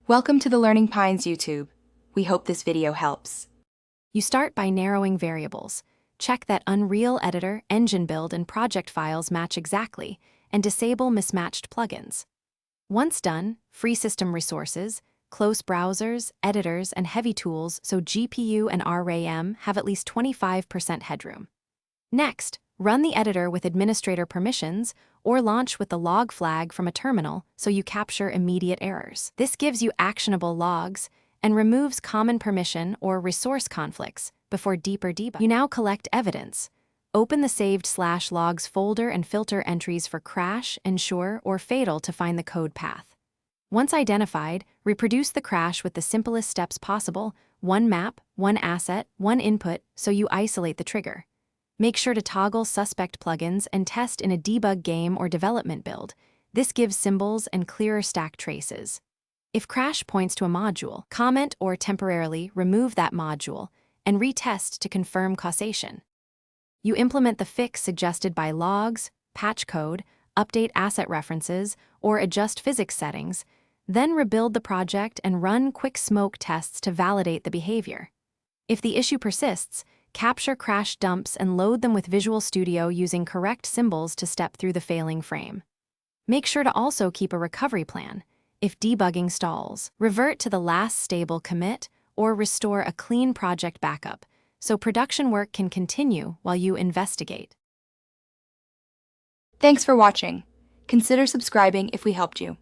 Welcome to the Learning Pines YouTube. We hope this video helps. You start by narrowing variables. Check that Unreal Editor, engine build, and project files match exactly, and disable mismatched plugins. Once done, free system resources, close browsers, editors, and heavy tools so GPU and RAM have at least 25% headroom. Next, run the editor with administrator permissions or launch with the log flag from a terminal so you capture immediate errors. This gives you actionable logs and removes common permission or resource conflicts before deeper debug. You now collect evidence. Open the saved /logs folder and filter entries for crash, ensure, or fatal to find the code path. Once identified, reproduce the crash with the simplest steps possible: one map, one asset, one input, so you isolate the trigger. Make sure to toggle suspect plugins and test in a debug game or development build. This gives symbols and clearer stack traces. If crash points to a module, comment or temporarily remove that module and retest to confirm causation. You implement the fix suggested by logs, patch code, update asset references, or adjust physics settings, then rebuild the project and run quick smoke tests to validate the behavior. If the issue persists, capture crash dumps and load them with Visual Studio using correct symbols to step through the failing frame. Make sure to also keep a recovery plan. If debugging stalls, revert to the last stable commit or restore a clean project backup so production work can continue while you investigate. Thanks for watching. Consider subscribing if we helped you.